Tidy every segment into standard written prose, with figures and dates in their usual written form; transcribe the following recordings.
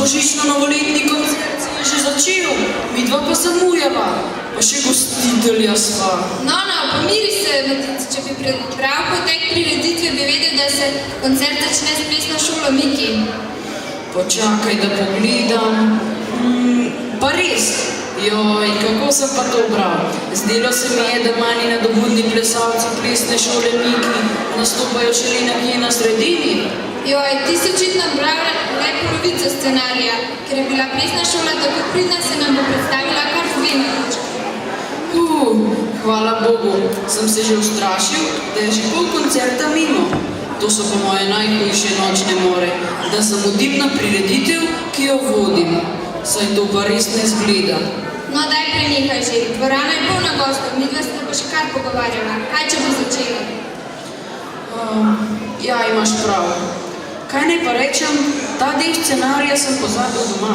božično-novoletni koncert se je že začel, midva pa zamujava, pa še gostitelja sva. No, pomiri se, Matic, če bi prebral potek prireditve, bi vedel, da se koncert začne s plesno šolo Miki. Počakaj, da pogledam. Pa res, joj, kako sem pa to bral. Zdelo se mi je, da manji nadobudni plesalci plesne šole Miki nastopajo šele nekje na sredini. Joj, ti si očitno bral le polovico scenarija, ker je bila plesna šola tako pridna, se nam bo predstavila kar v Venoviču. Hvala Bogu, sem se že ustrašil, da je že pol koncerta mimo. To so pa moje najhujše nočne more, da zamudim na prireditev, ki jo vodim. Saj to pa res ne zgleda. No, daj prenehaj že, dvorana je polna gostov, midva se pa še kar pogovarjava. Kaj, če bi začela? Ja, imaš prav. Kaj naj pa rečem, ta del scenarija sem pozabil doma.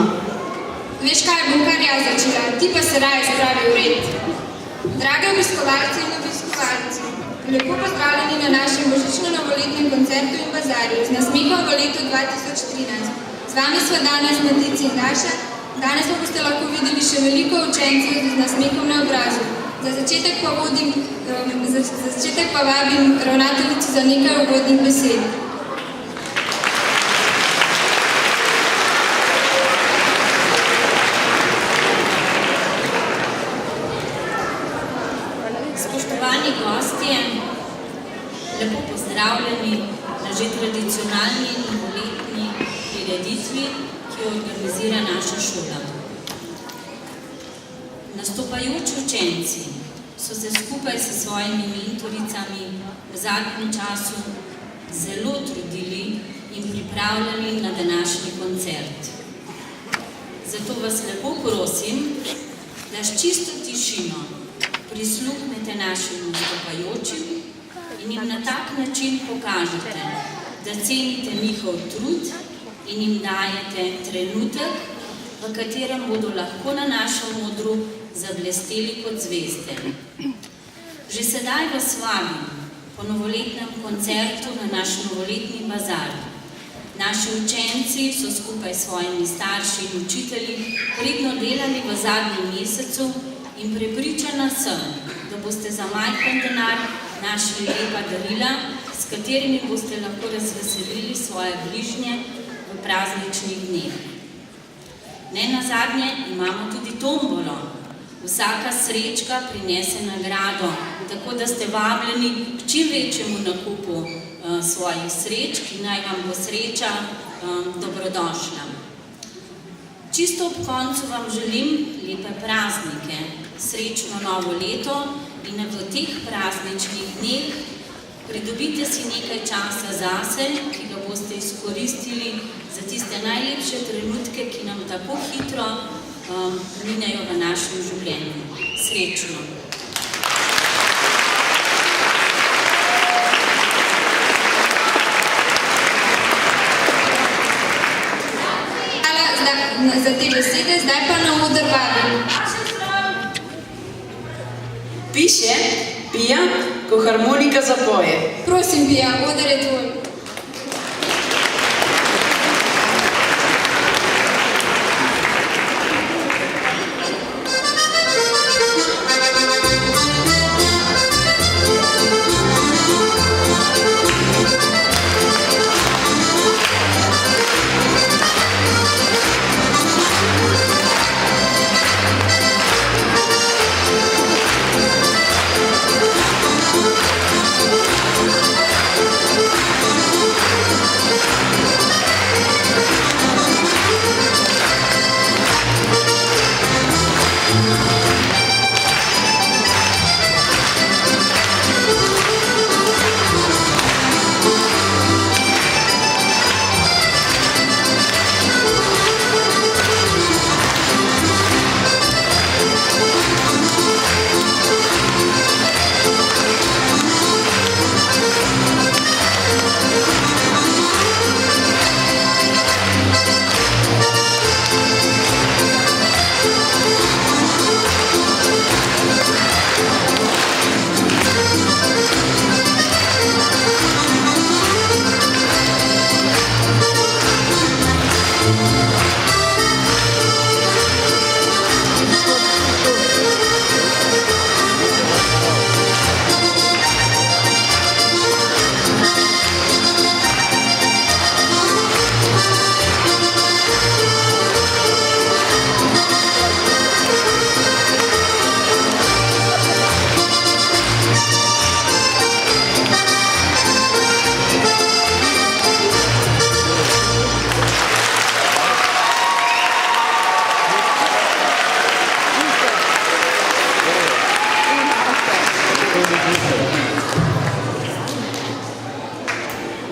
Veš kaj, bom kar jaz začela, ti pa se raje spravi v red. Drage obiskovalci in obiskovalci, lepo pozdravljeni na našem božično-novoletnem koncertu in bazarju z nasmehom v letu 2013. Z vami sva danes Matic in Daša. Danes pa boste lahko videli še veliko učencev z nasmehom na obrazu. Za začetek pa vabim ravnateljico za nekaj uvodnih besed. Spoštovani gostje, lepo pozdravljeni na že tradicionalni novoletni prireditvi, ki jo organizira naša šola. Nastopajoči učenci so se skupaj s svojimi mentoricami v zadnjem času zelo trudili in pripravljali na današnji koncert. Zato vas lepo prosim, da s čisto tišino prisluhnete našim nastopajočim in jim na tak način pokažete, da cenite njihov trud in jim dajete trenutek, v katerem bodo lahko na našem odru zablesteli kot zvezde. Že sedaj vas vabim po novoletnem koncertu na naš novoletni bazar. Naši učenci so skupaj s svojimi starši in učitelji pridno delali v zadnjem mesecu in prepričana sem, da boste za majhen denar našli lepa darila, s katerimi boste lahko razveselili svoje bližnje v prazničnih dneh. Nenazadnje imamo tudi tombolo. Vsaka srečka prinese nagrado, tako da ste vabljeni k čim večjemu nakupu svojih srečk in naj vam bo sreča dobrodošla. Čisto ob koncu vam želim lepe praznike, srečno novo leto in v teh prazničnih dneh pridobite si nekaj časa zase, ki ga boste izkoristili za tiste najlepše trenutke, ki nam tako hitro minejo v našem življenju. Srečno! Hvala za te besede, zdaj pa na oder vabim. Piše, Pija, ko harmonika zapoje. Prosim, Pija, oder je tvoj.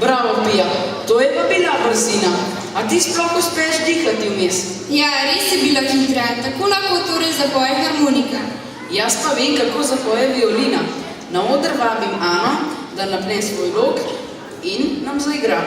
Bravo, Pija, to je pa bila brzina. A ti sploh uspeš dihati vmes? Ja, res je bila hitra, tako lahko torej zapoje harmonika. Jaz pa vem, kako zapoje violina. Na oder vabim Ano, da napne svoj lok in nam zaigra.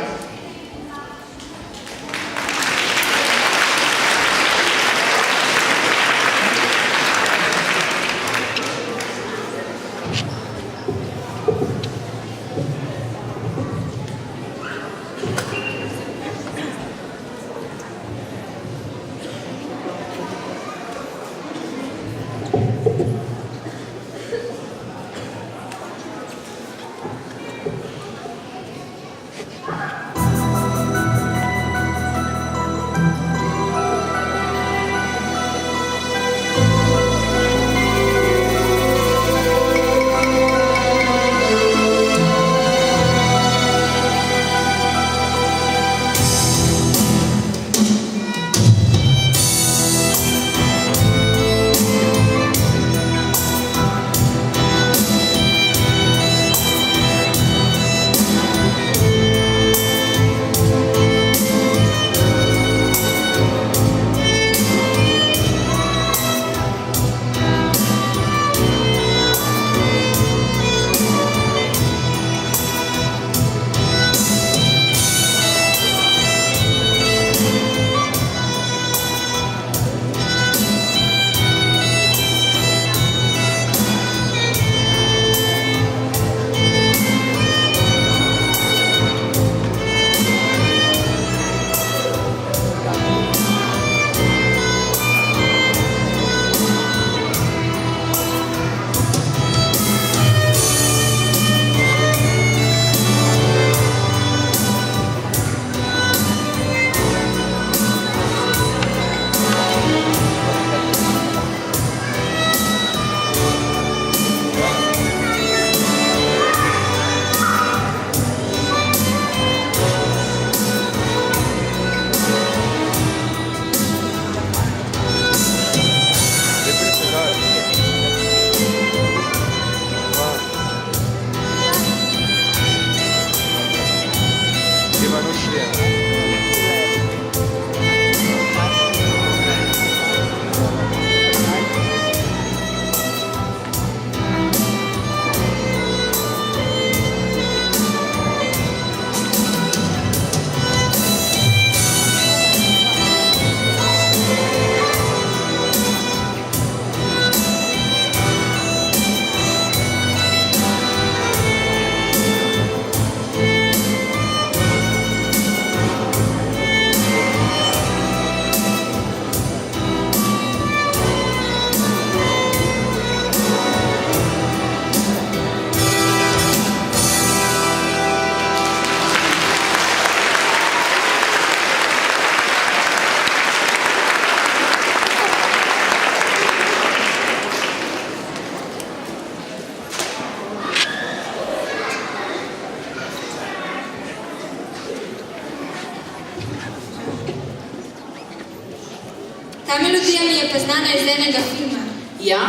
Ta melodija mi je poznana iz enega filma. Ja,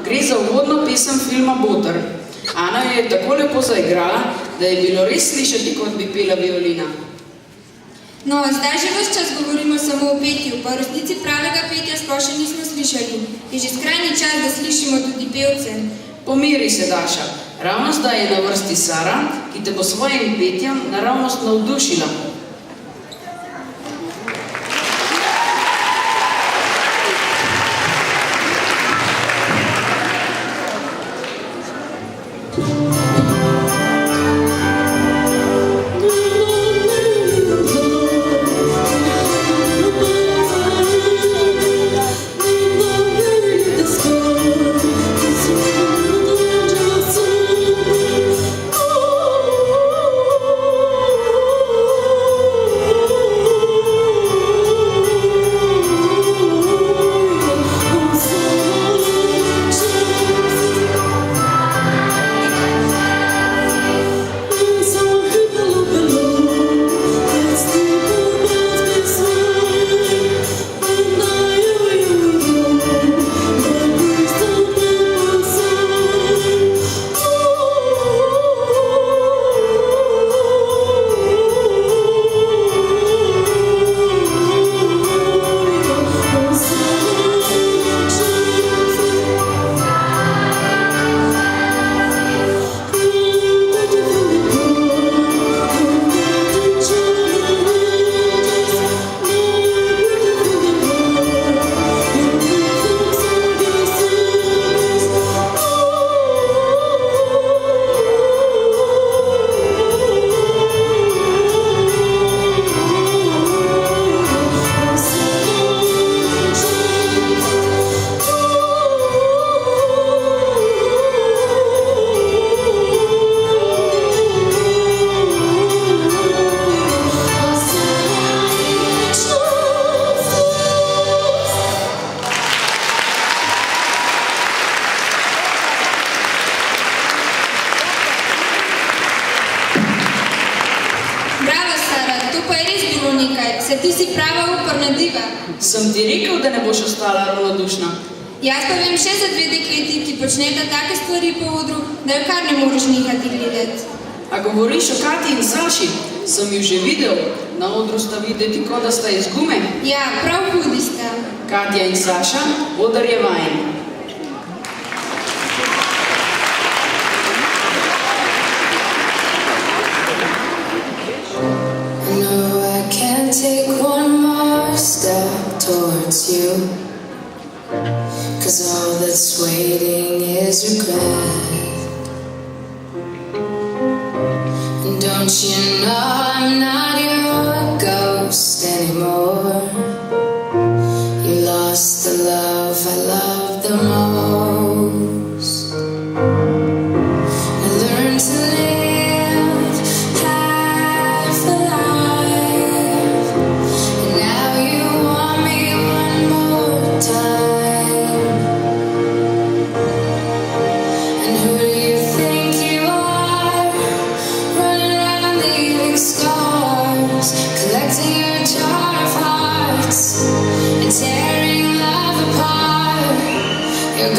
gre za uvodno pesem filma Boter. Ana jo je tako lepo zaigrala, da je bilo res slišati, kot bi pela violina. No, zdaj že ves čas govorimo samo o petju, pa v resnici pravega petja sploh še nismo slišali. Je že skrajni čas, da slišimo tudi pevce. Pomiri se, Daša. Ravno zdaj je na vrsti Sara, ki te bo svojim petjem naravnost navdušila. Se ti si prava uporna diva. Sem ti rekel, da ne boš ostala ravnodušna. Jaz pa vem še za dve dekleti, ki počneta take stvari po odru, da jo kar ne moreš nehati gledati. A govoriš o Kati in Saši? Sem ju že videl. Na odru sta videti, kot da sta iz gume. Ja, prav hudi sta. Katja in Saša, oder je vajen. Take one more step towards you, 'cause all that's waiting is regret. And don't you know I'm not your ghost anymore? You lost the love I loved the most. I learned to live half a life. Now you want me one more time. And who do you think you are? Running around leaving scars, collecting your jar of hearts and tearing love apart. Your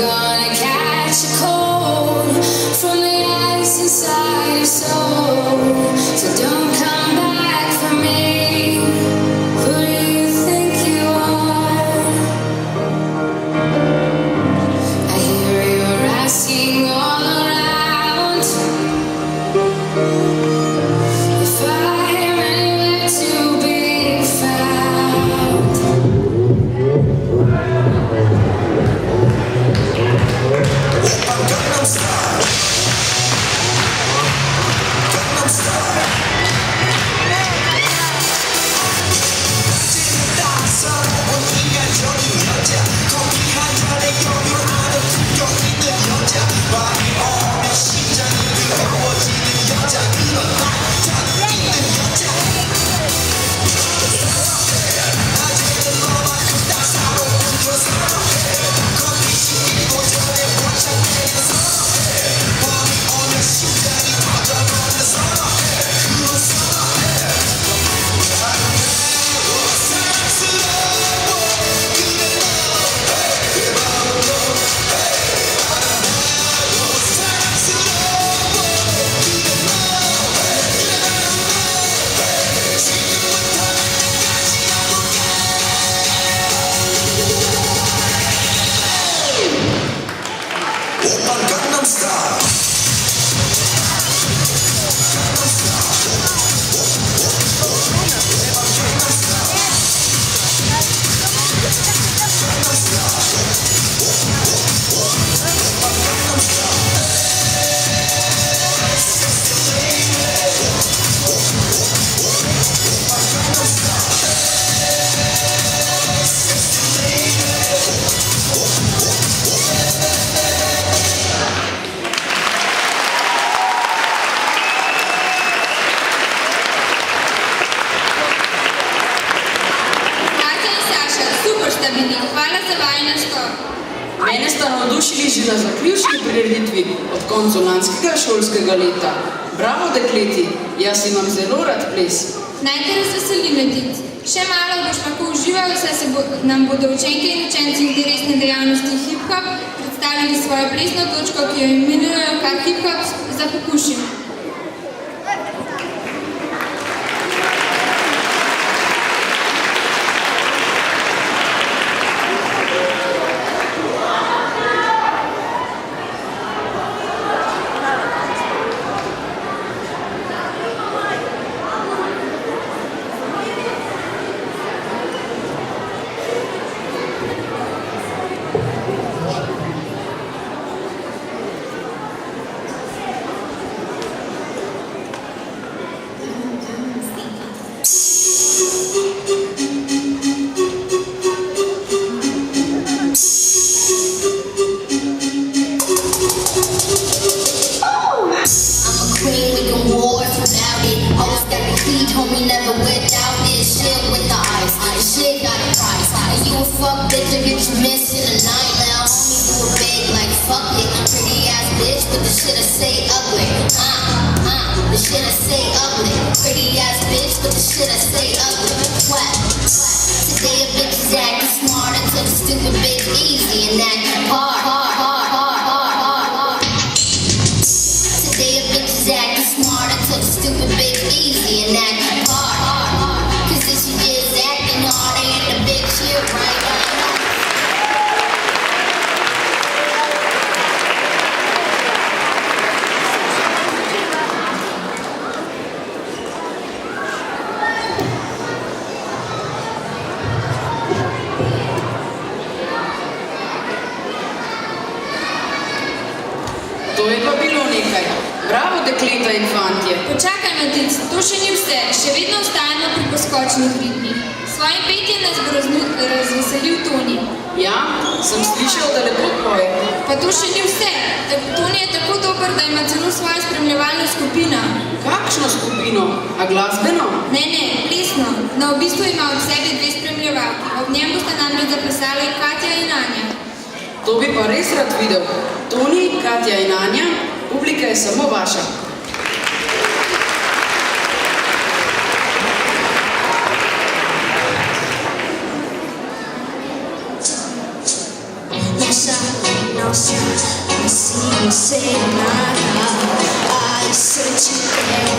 sta bili. Hvala za vajen nastop. Mene sta navdušili že na zaključni prireditvi ob koncu lanskega šolskega leta. Bravo, dekleti, jaz imam zelo rad ples. Naj te razveseli, Metic. Še malo boš lahko užival, saj nam bodo učenke in učenci interesne dejavnosti hip-hop predstavili svojo plesno točko, ki jo imenujejo kar hip-hop za pokušino. To je pa bilo nekaj. Bravo, dekleta in fantje. Počakaj, Metic, to še ni vse. Še vedno ostajamo pri poskočnih ritmih. Svojim petjem nas bo razveselil Toni. Ja, sem slišal, da lepo poje. Pa to še ni vse. Toni je tako dober, da ima celo svojo spremljevalno skupino. Kakšno skupino? A glasbeno? Ne, plesno. Na obisku ima ob sebi 2 spremljevalki. Ob njem bosta namreč zaplesali Katja in Anja. To bi pa res rad videl. Toni, Katja in Anja, publika je samo vaša. Nossa, assim você nada. Ai, se eu te quero,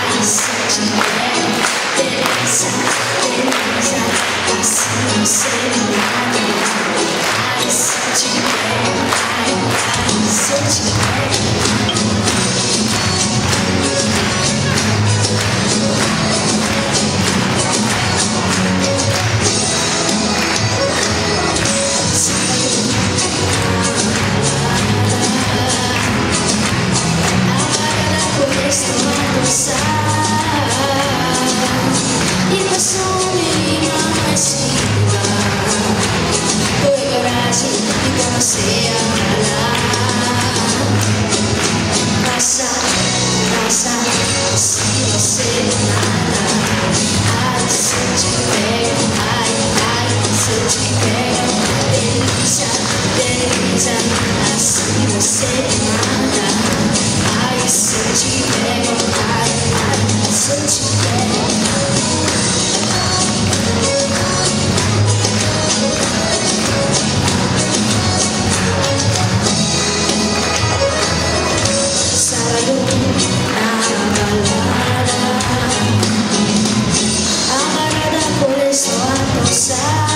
ai, se eu te quero. Beleza, beleza, assim você nada. Ai, se eu te quero, ai, se eu te quero. Só a pensar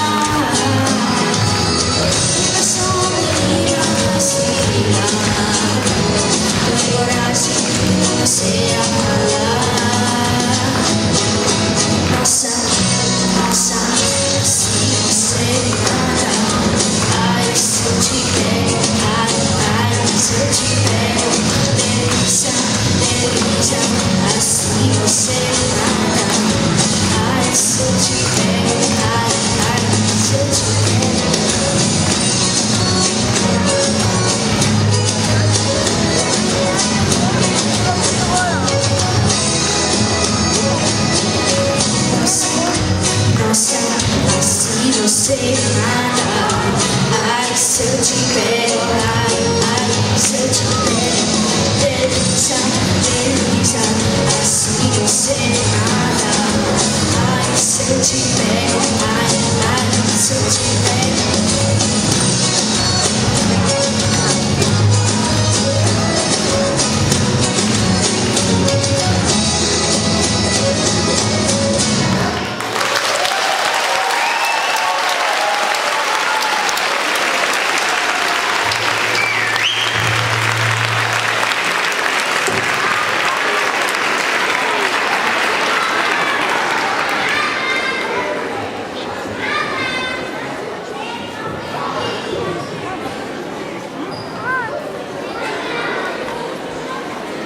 save my love. I search you better, I search you better. There's I see you save my love. I search you better, I search you better.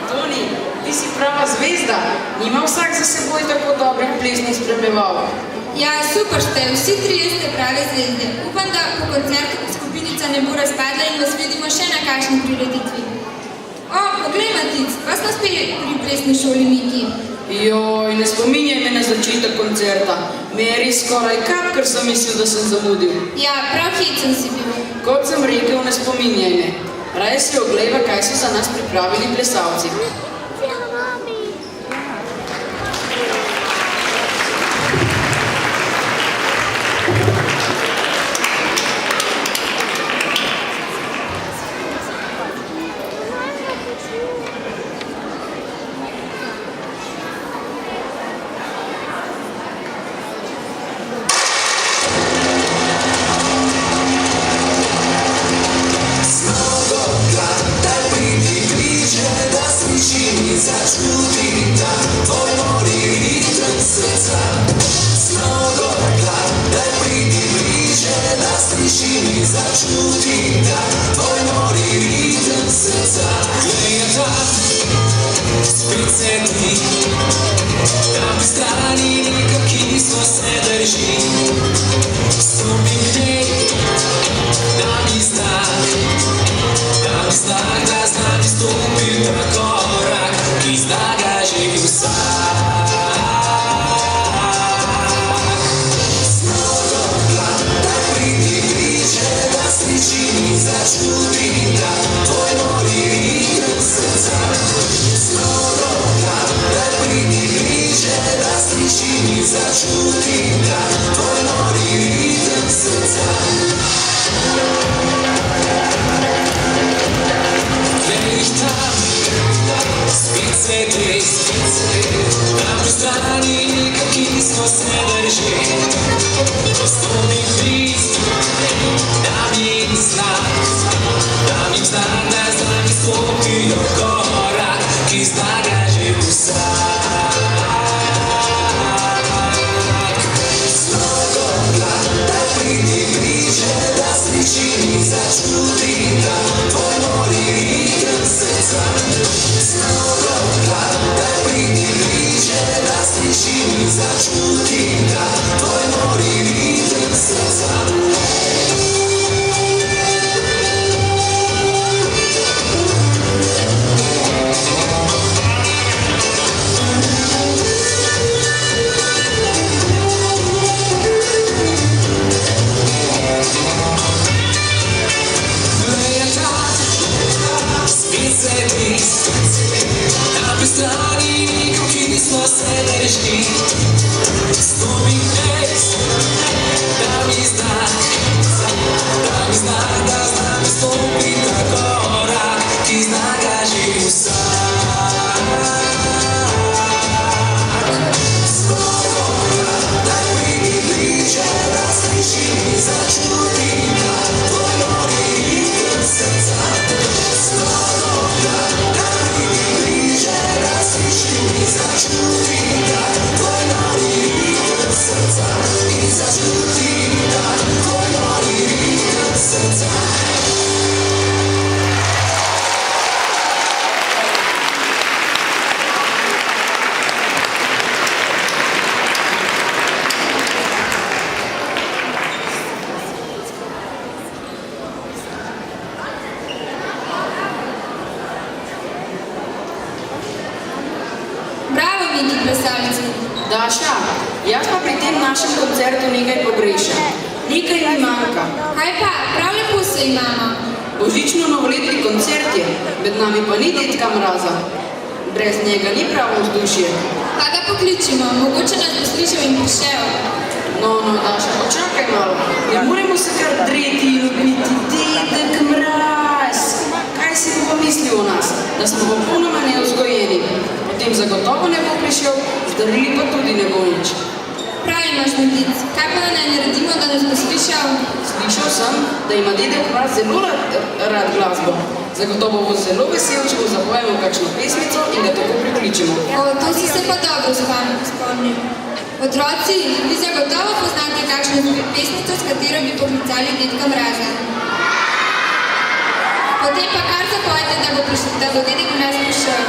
Toni, ti si prava zvezda. Nima vsak za seboj tako dobrih plesnih spremljevalk. Ja, super ste, vsi trije ste prave zvezde. Upam, da po koncertu skupinica ne bo razpadla in vas vidimo še na kakšni prireditvi. O, poglej, Matic, vas nas pri plesni šoli Miki. Joj, ne spominjaj me na začetek koncerta. Me je res skoraj kap, ker sem mislil, da sem zamudil. Ja, prav hecen si bil. Kot sem rekel, ne spominjaj me. Raje si oglejva, kaj so za nas pripravili plesalci. Daša, jaz pa pri tem našem koncertu nekaj pogrešam. nekaj mi manjka. Kaj pa, prav lepo se imamo. Božično-novoletni koncert je, med nami pa ni Dedka Mraza. Brez njega ni pravo vzdušje. Pa ga pokličimo, mogoče nas bo slišal in prišel. No, Daša, počakaj malo. Ne moremo se kar dreti in ubiti. Dedek Mraz! Kaj si bo mislil o nas? Da smo popolnoma neuzgojeni. Potem zagotovo ne bo prišel, zdarili pa tudi ne bo nič. Prav imaš, Medic. Kaj pa naj naredimo, da nas bo slišal? Slišal sem, da ima Dedek Mraz zelo rad glasbo. Zagotovo bo zelo vesel, če mu zapojemo kakšno pesmico in ga tako prikličemo. O, to si se pa dobro spomnil. Otroci, vi zagotovo poznate kakšno pesmico, s katero bi poklicali Dedka Mraza. Potem pa kar zapojte, da bo Dedek Mraz prišel.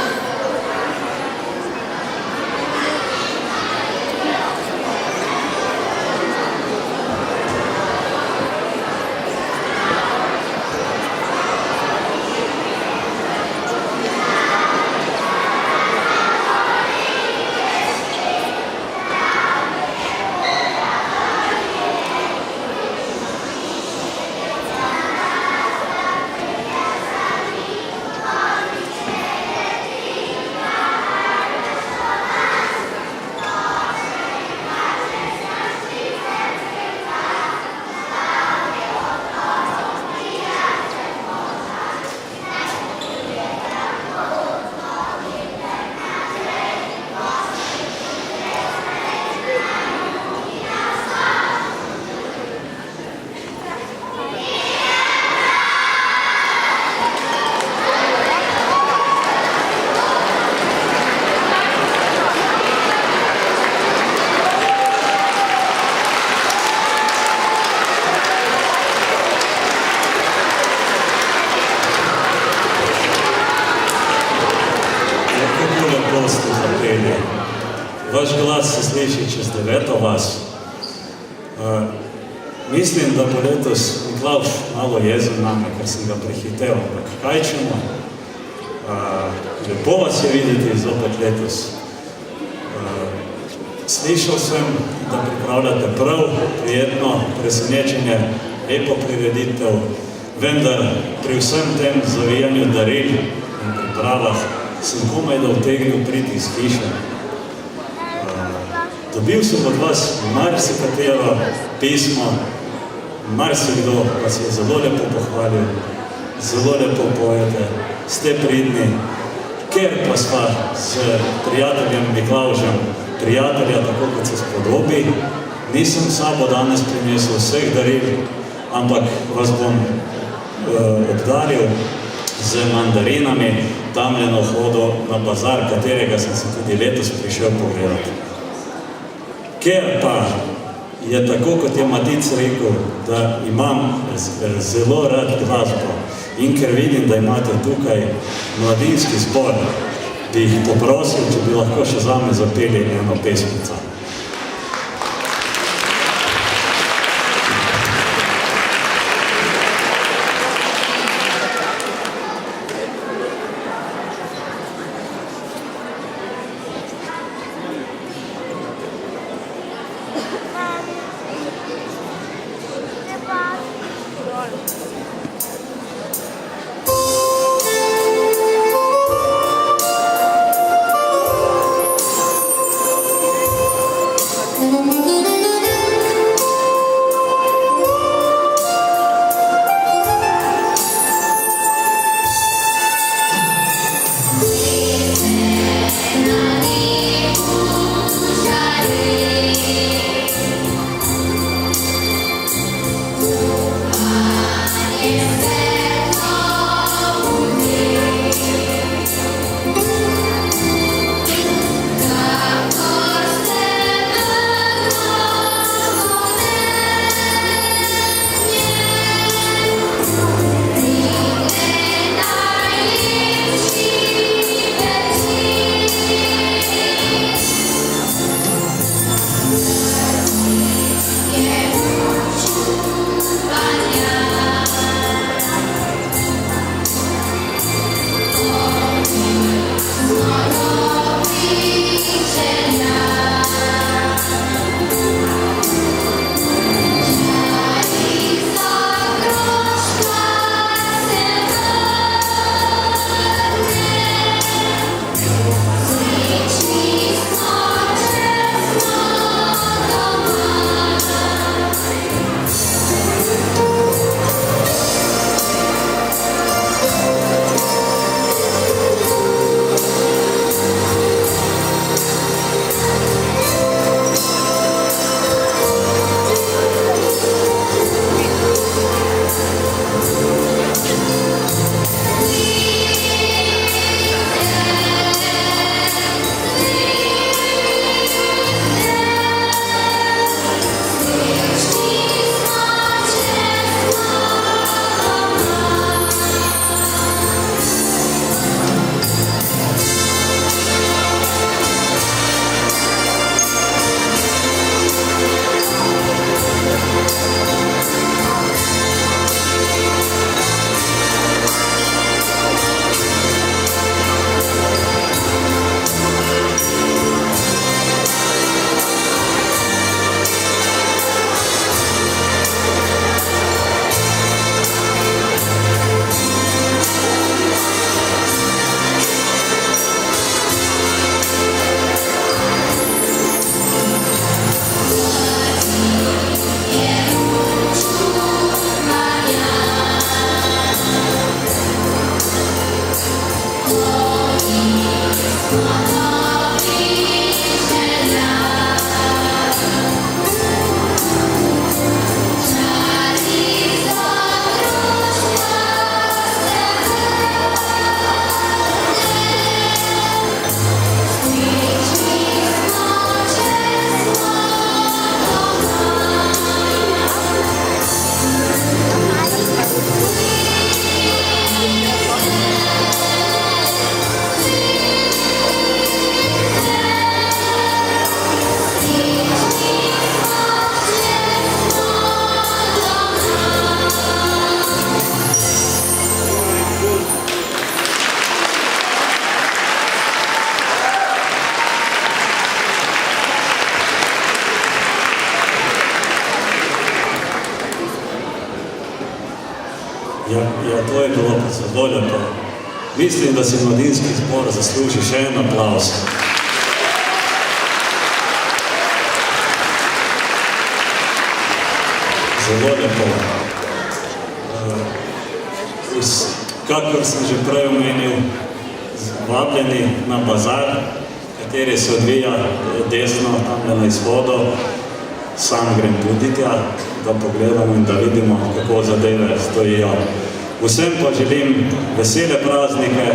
Vaš glas se sliši čez 9 vas. Mislim, da bo letos Miklavž malo jezen name, ker sem ga prehitev, ampak kaj čemo? Lepo vas je videti zopet letos. Slišal sem, da pripravljate prav prijetno presenečenje, lepo prireditev, vendar pri vsem tem zavijanju daril in pripravah sem komaj da utegnil priti iz hiše. Dobil sem od vas marsikatero pismo, marsikdo vas je zelo lepo pohvalil, zelo lepo pojete, ste pridni, ker pa sva s prijateljem Miklavžem, prijatelja tako kot se spodobi, nisem sabo danes prinesel vseh daril, ampak vas bom obdaril z mandarinami tamle na vhodu na bazar, katerega sem se tudi letos prišel pogledati. Ker pa je tako, kot je Matic rekel, da imam zelo rad glasbo in ker vidim, da imate tukaj mladinski zbor, bi jih poprosil, če bi lahko še zame zapeli eno pesmico. Ja, to je bilo pa zelo lepo. Mislim, da si mladinski zbor zasluži še en aplavz. Zelo lepo. Kakor sem že prej omenil, vabljeni na bazar, kateri se odvija desno, tam na izhodu. Sam grem tudi tja, da pogledamo in da vidimo, kako zadeve stojijo. Vsem pa želim vesele praznike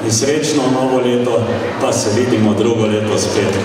in srečno novo leto, pa se vidimo drugo leto spet.